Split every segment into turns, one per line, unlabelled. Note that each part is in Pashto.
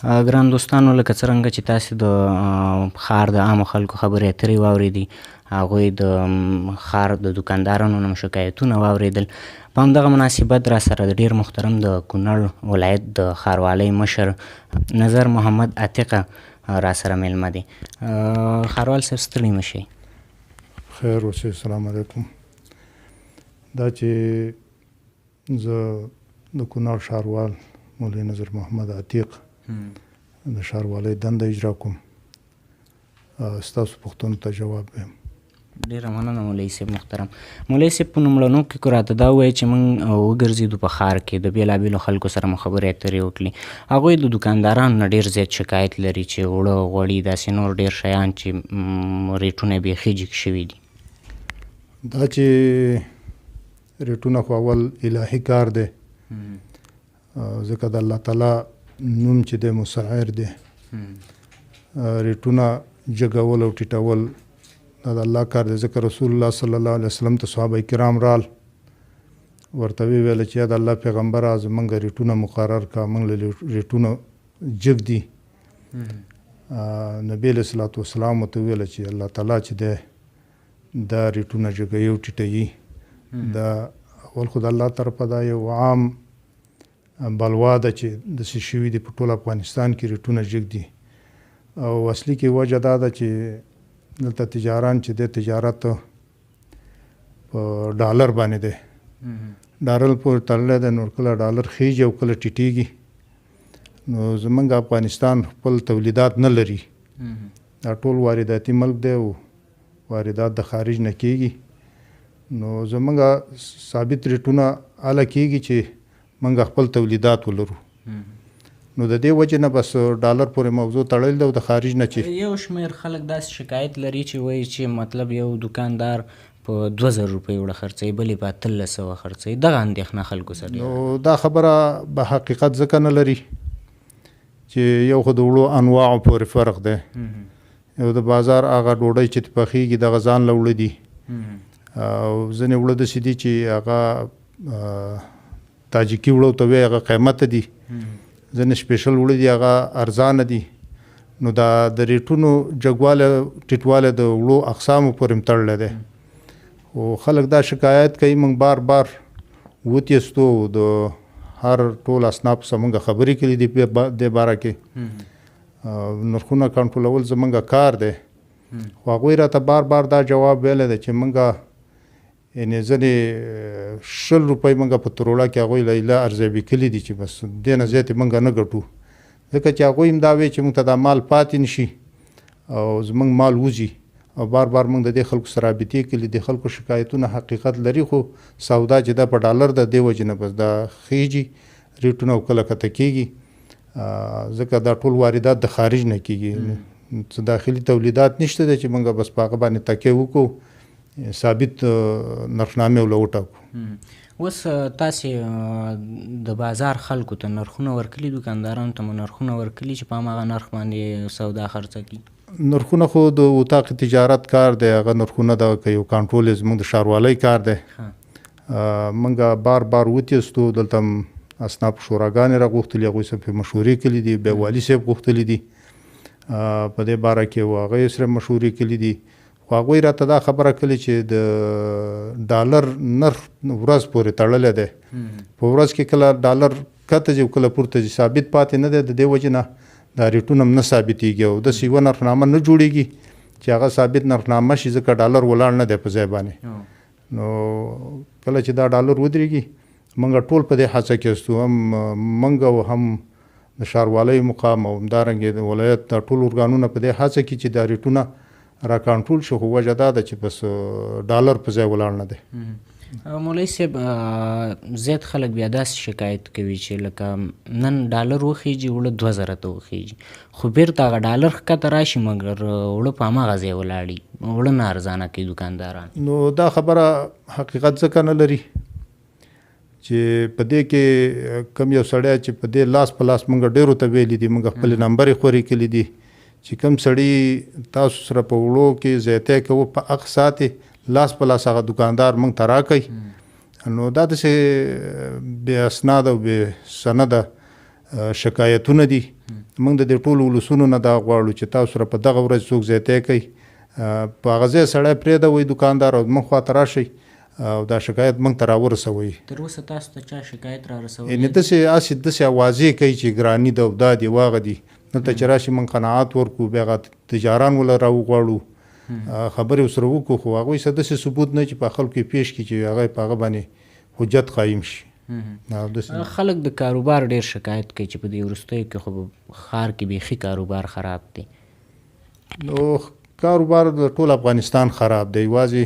ګران دوستانو، لکه څرنګه چې تاسې د ښار د عامو خلکو خبرې اترې واورېدې، هغوی د ښار د دوکاندارانو نه شکایتونه واورېدل. په همدغه مناسبت را سره د ډېر محترم د کونړ ولایت د ښاروالۍ مشر نظر محمد عتیقه را سره میلمه دی. ښاروال صاحب ستړي مه شئ.
خیر اوسئ. السلام علیکم. دا چې زه د کونړ ښاروال مولوي نظر محمد عتیق د ښاروالۍ دنده اجرا کوم، ستاسو پوښتنو ته جواب وایم.
ډېره مننه مولوي صاحب محترم. مولوي صاحب په لومړنو کې راته دا ووایئ چې موږ وګرځېدو په ښار کې، د بېلابېلو خلکو سره مو خبرې اترې وکړې. هغوی د دوکاندارانو نه ډېر زیات شکایت لري چې اوړه، غوړي، داسې نور ډېر شیان چې ریټونه یې بیخي جګ شوي دي.
دا چې ریټونه خو اول الهي کار دی، ځکه د الله تعالی نوم چې دی مسعر دی. ریټونه جګول او ټیټول دا د الله کار دی، ځکه رسول الله صلی الله علیه وسلم ته صحابه کرام رال، ورته ویل چې یا د الله پیغمبره زمونږ ریټونه مقرر کا، موږ له ریټونه جګ دي. نبی علیه الصلاة والسلام ورته ویل چې الله تعالی چې دی دا ریټونه جګوي او ټیټوي. دا اول خو د الله طرفه دا یو عام بلوا ده چې داسې شوي دي په ټول افغانستان کې ریټونه جګ دي. او اصلي کې وجه دا ده چې دلته تجاران چې دی تجارت په ډالر باندې دی، ډالر پورې تړلی دی. نور کله ډالر خیږي او کله ټیټېږي. نو زمونږ افغانستان خپل تولیدات نه لري، دا ټول وارداتي ملک دی او واردات د خارج نه کېږي. نو زمونږ ثابت ریټونه هله کېږي چې موږ خپل تولیدات ولرو. نو د دې وجې نه بس ډالر پورې موضوع تړل دی او د خارج نه چې
یو شمېر خلک داسې شکایت لري چې وایي چې مطلب یو دوکاندار په 2000 روپۍ وړه خرڅوي، بل یې په 1300 خرڅوي. دغه اندېښنه خلکو سره.
نو دا خبره به حقیقت ځکه نه لري چې یو خو د وړو انواعو پورې فرق دی. یو د بازار هغه ډوډۍ چې پخېږي دغه ځان له وړه دي، او ځینې وړه داسې دي چې هغه تاجیکي وړو ته وایي هغه قیمته دي، ځینې سپیشل وړه دي هغه ارزانه دي. نو دا د ریټونو جګوالی ټیټوالی د وړو اقسامو پورې تړلی دی. خو خلک دا شکایت کوي، موږ بار بار وتیستو، د هر ټول اصناف سره موږ خبرې کړي دي دې باره کې. نرخونه کنټرولول زموږ کار دی. خو هغوی راته بار بار دا جواب ویلی دی چې موږ یعنې ځینې 100 روپۍ موږ په تروړه کې هغوی له ارزیابي کړي دي چې بس دې نه زیاتې موږ نه ګټو، ځکه چې هغوی هم دا وایي چې موږ ته دا مال پاتې نشي او زموږ مال وځي. او بار بار موږ د دې خلکو سره رابطې کړي دي. خلکو شکایتونه حقیقت لري، خو سودا چې دا په ډالر ده دې وجې نه بس دا خیږي ریټونه او کله کته کېږي، ځکه دا ټول واردات د خارج نه کېږي. څه داخلي تولیدات نشته دی چې موږ بس په هغه باندې تکیه وکړو، ثابت نرخنامې ولې وټاکو.
اوس تاسې د بازار خلکو ته نرخونه ورکړي، دوکاندارانو ته مو نرخونه ورکړي چې په هماغه نرخ باندې سودا خرڅه کړي؟
نرخونه خو د اتاق تجارت کار دی، هغه نرخونه دغه کوي او کنټرول یې زموږ د ښاروالۍ کار دی. موږ بار بار وتیستو، دلته اصناف شوراګانې راغوښتلي، هغوی سره پرې مشورې کړي دي، بیا والي صاحب غوښتلي دي په دې باره کې، او هغه یې سره مشورې کړي دي. خو هغوی راته دا خبره کړې چې د ډالر نرخ ورځ پورې تړلی دی. په ورځ کې کله ډالر کته ځي او کله پورته ځي، ثابت پاتې نه دی. د دې وجې نه دا ریټونه هم نه ثابتېږي او داسې یوه نرخنامه نه جوړېږي چې هغه ثابت نرخنامه شي، ځکه ډالر ولاړ نه دی په ځای باندې. نو کله چې دا ډالر ودرېږي، موږ ټول په دې هڅه کې استو، هم موږ او هم د ښاروالۍ مقام او همدارنګې د ولایت دا ټول ارګانونه په دې هڅه کې چې دا ریټونه را کنټرول شو. خو وجه دا ده چې بس ډالر په ځای ولاړ نه دی.
مولوي صاحب، زیات خلک بیا داسې شکایت کوي چې لکه نن ډالر وخیږي، وړه 2000 ته وخیږي، خو بیرته هغه ډالر ښکته راشي مګر وړه په هماغه ځای ولاړي، وړه نه ارزانه کوي دوکانداران.
نو دا خبره حقیقت ځکه نه لري چې په دې کې کم یو سړی چې په دې لاس په لاس موږ ډېرو ته ویلي دي، موږ خپلې نمبرې خورې کړي دي چې کم سړي تاسو سره په وړو کې زیاتی کوو، په هغه ساعت لاس په لاس هغه دوکاندار موږ ته راکوي. نو دا داسې بې اسناده او بې سنده شکایتونه دي موږ د دې ټولو ولسونو نه دا غواړو چې تاسو سره په دغه ورځ څوک زیاتی کوي په هغه ځای سړی پرېږده وایي دوکاندار او زموږ خواته راشئ او دا شکایت موږ ته راورسوئ.
تر اوسه تاسو ته چا شکایت را رسولی؟
یعنې داسې اوازې کوي چې ګراني ده او دا دي واغه دي. دلته چې راشي موږ قناعت ورکړو بیا هغه تجاران وله راوغواړو خبرې ورسره وکړو خو هغوی څه داسې ثبوت نه چې په خلکو یې پیش کړي چې هغه په هغه باندې حجت قایم شي.
خلک د کاروبار ډېر شکایت کوي چې په دې وروستیو کې خو ښار کې بیخي کاروبار خراب دی.
نو کاروبار د ټول افغانستان خراب دی. یوازې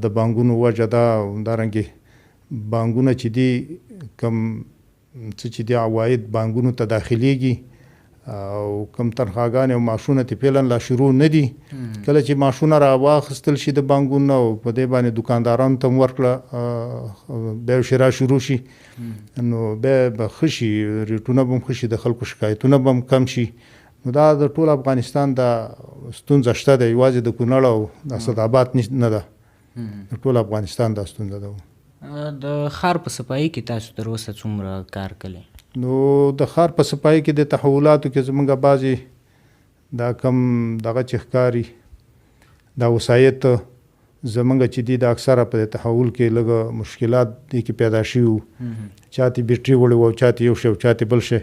د بانکونو وجه ده او همدارنګې بانکونه چې دي کم څه چې دي عواید بانکونو ته داخلیږي او کم تنخواګانې او معاشونه ترې فعلا لا شروع نه دي. کله چې معاشونه را واخیستل شي د بانکونو او په دې باندې دوکاندارانو ته هم ورکړه بیا شرا شروع شي نو بیا به ښه شي، ریټونه به هم ښه شي، د خلکو شکایتونه به هم کم شي. نو دا د ټول افغانستان د ستونزه شته ده، یوازې د کونړ او د اسداباد نه ده، د ټول افغانستان دا ستونزه ده.
د ښار په صفایي کې تاسو تر اوسه څومره کار کړی؟
نو د ښار په صفایي کې د تحولاتو کې زموږ بعضې دا کم دغه چې ښکاري دا وسایط زموږ چې دي د اکثره په تحول کې لږ مشکلات دې کې پیدا شوي وو. چاته بیټري وړی و او چاته یو شی او چاته بل شی.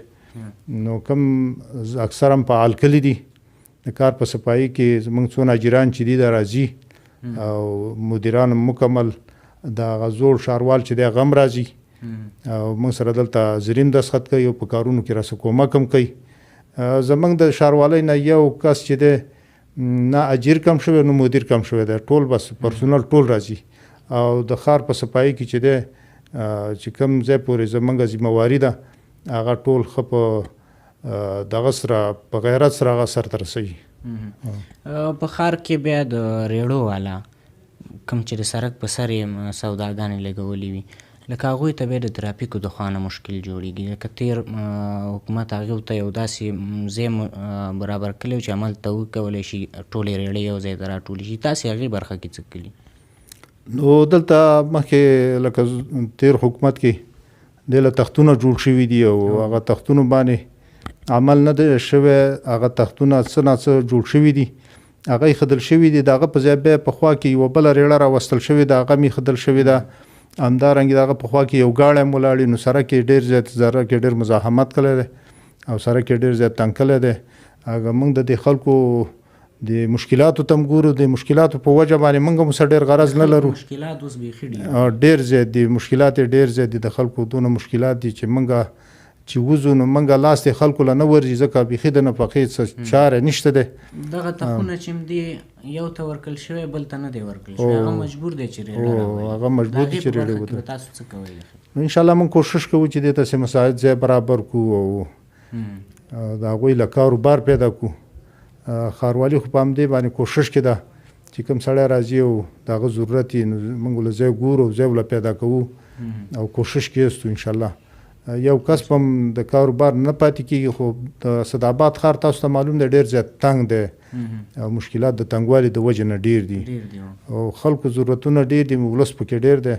نو کم اکثر هم فعال کړي دي. د کار په صفایي کې زموږ څو ناجران چې دي دا راځي او مدیران مکمل د غزور ښاروال چې دی غم راځي او موږ سره دلته زرین دستخط کوي او په کارونو کې راسه کومک هم کوي. زموږ د ښاروالۍ نه یو کس چې دی نه اجیر کم شوی نه مدیر کم شوی دی، ټول بس پرسونل ټول راځي او د ښار په صفایي کې چې دی چې کوم ځای پورې زموږ ذمهواري ده هغه ټول ښه په دغه سره په غیرت سره هغه سرته رسوي.
په ښار کې بیا د ریړو والا کوم چې د سړک په سر یې سوداګانې لګولې وي لکه هغوی ته بیا د ترافیکو د خوا نه مشکل جوړېږي. لکه تېر حکومت هغې ته یو داسې ځای برابر کړی چې هملته وکولی شي ټولې ریړې یو ځای ته راټولې شي. تاسې هغې برخه کې څه کړي؟
نو دلته مخکې لکه تېر حکومت کې دې له تختونه جوړ شوي دي او هغه تختونو باندې عمل نه دی شوی. هغه تختونه څه نه څه جوړ شوي دي، هغه ایښودل شوي دي. د هغه په ځای بیا په خوا کې یوه بله ریړه راوستل شوې ده، هغه هم ایښودل شوې ده. همدارنګې د هغه په خوا کې یو ګاډی هم ولاړ نو سړک یې ډېر زیات سړک یې ډېر مزاحمت کړی دی او سړک یې ډېر زیات تنګ کړی دی. هغه موږ د دې خلکو د مشکلاتو ته هم ګورو، د مشکلاتو په وجه باندې موږ هم څه ډېر غرض نه لرو.
مشکلات اوس بیخي
ډېر زیات دي، مشکلات یې ډېر زیات دي. د خلکو دونه مشکلات دي چې موږ چې وځو نو موږ لاس د خلکو له نه ورځي ځکه بیخي د نفقې څه چاره نشته دی.
دغه تخونه چې دی یو ته ورکړل شوی بل ته نه دی ورکړل شوی، هغه مجبور دی چې ریړه راولي.
هغه مجبور دی چې ریړه ودرولي.
تاسو څه کوئ؟
انشاءالله موږ کوشش کوو چې دې ته څه مساعد ځای برابر کړو او د هغوی له کاروبار پیدا کړو. ښاروالي خو په همدې باندې کوشش کې ده چې کوم سړی راځي او د هغه ضرورت یې موږ له ځای ګورو او ځای له پیدا کوو او کوشش کې یاستو. انشاءالله یو کس په هم د کاروبار نه پاتې کېږي. خو د اسداباد ښار تاسو ته معلوم دی ډېر زیات تنګ دی او مشکلات د تنګوالي د وجې نه ډېر دي او خلکو ضرورتونه ډېر دي، ولس پکې ډېر دی.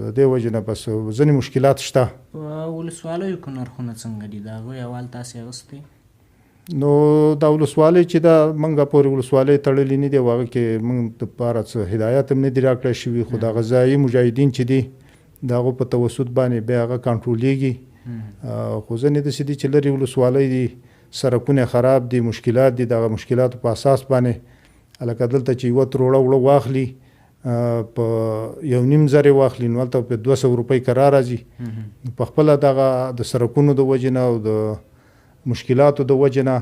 د دې وجې نه بس ځینې مشکلات شته.
په ولسوالیو کې نرخونه څنګه دي؟ د هغوی احوال تاسې اخیستی؟
نو دا ولسوالۍ چې ده موږ پورې ولسوالۍ تړلې نه دي او هغه کې موږ دپاره څه هدایات هم نه دي راکړی شوي. خو د غذایي مجاهدین چې دي د هغو په توسط باندې بیا هغه کنټرولېږي. خو ځینې داسې دي چې لرې ولسوالۍ دي، سړکونه خراب دي، مشکلات دي. دغه مشکلاتو په اساس باندې لکه دلته چې یوه تروړه وړه واخلي په 1.5 زره واخلي نو هلته په 200 روپۍ کرا راځي. په خپله دغه د سړکونو د وجې نه او د مشکلاتو د وجې نه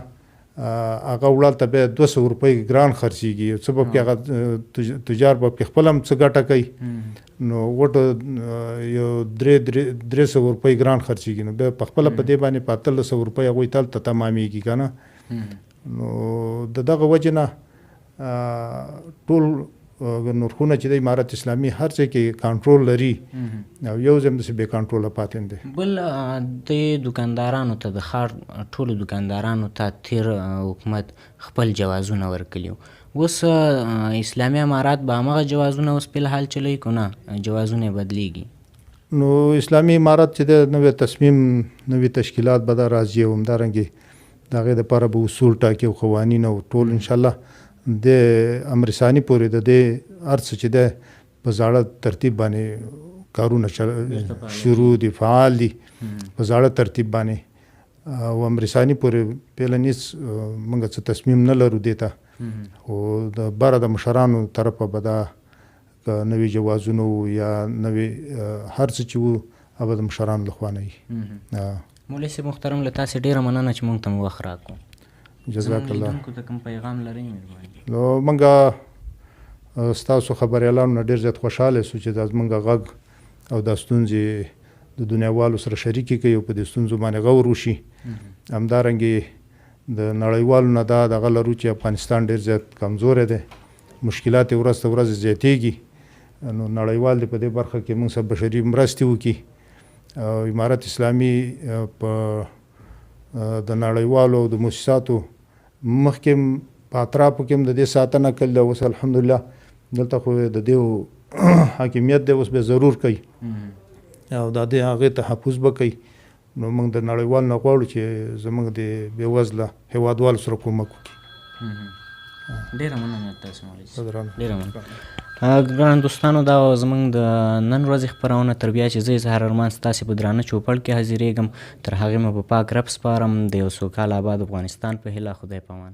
هغه وړه ته بیا 200 روپۍ ګران خرڅېږي. څه به پکې هغه تجار به پکې خپله هم څه ګټه کوي نو وټو یو 300 روپۍ ګران خرڅېږي نو بیا په خپله په دې باندې په 1800 روپۍ هغوی ته هلته تمامېږي که نه. نو د دغه وجې نه ټول نرخونه چې د امارت اسلامي هر ځای کې کنټرول لري او یو ځای هم داسې بې کنټروله پاتې نه دی.
بل د دوکاندارانو ته د ښار ټولو دوکاندارانو ته تېر حکومت خپل جوازونه ورکړي وو. اوس اسلامي امارات به همغه جوازونه اوس فی الحال چلوي که نه جوازونه یې بدلیږي؟
نو اسلامي امارت چې د نوې تصمیم نوې تشکیلات به دا راځي او همدارنګې د هغې دپاره به اصول ټاکي او قوانین او ټول انشاءالله د امر ثاني پورې د دې هر څه چې دی په زاړه ترتیب باندې کارونه شروع دي فعال دي په زاړه ترتیب باندې او امر ثاني پورې پیلنیز موږ څه تصمیم نه لرو دې ته او د بره د مشرانو طرفه به دا نوي جوازونه یا نوي هر څه چې وو هغه د مشرانو لخوا نه وي.
مولوي صاحب محترم له تاسې ډېره مننه چې موږ ته مو وخت راکړو.
جزاک الله.
زموږ ته کوم پیغام لرئ مهرباني؟
نو موږ ستاسو خبریالانو نه ډېر زیات خوشحاله سو چې دا زموږ غږ او دا ستونزې د دنیاوالو سره شریکې کوي او په دې ستونزو باندې غور وشي. همدارنګې د نړیوالو نه دا دغه لرو چې افغانستان ډېر زیات کمزوری دی، مشکلات یې ورځ تر ورځې زیاتېږي. نو نړیوال دې په دې برخه کې موږ سره بشري مرستې وکړي او امارت اسلامي په د نړیوالو د مؤسساتو مخکې په اطرافو کې هم د دې ساتنه کړې ده. اوس الحمدلله دلته خو د دې حاکمیت دی اوس به ضرور کوي او دا دې هغې تحفظ به کوي. نو موږ د نړیوال نه غواړو چې زموږ د بېوزله هېوادوالو سره کومک وکړي.
ډېره مننه تاسو مولوي صاحب، ډېره مننه.
ګرانو
دوستانو دا زموږ د نن ورځې خپرونه تر بیا چې زه اظهار ارمان ستاسې په درانه چوپړ کې حاضرېږم تر هغې مو په پاک رب سپارم. د یو سوکاله آباد افغانستان په هیله. خدای پامان.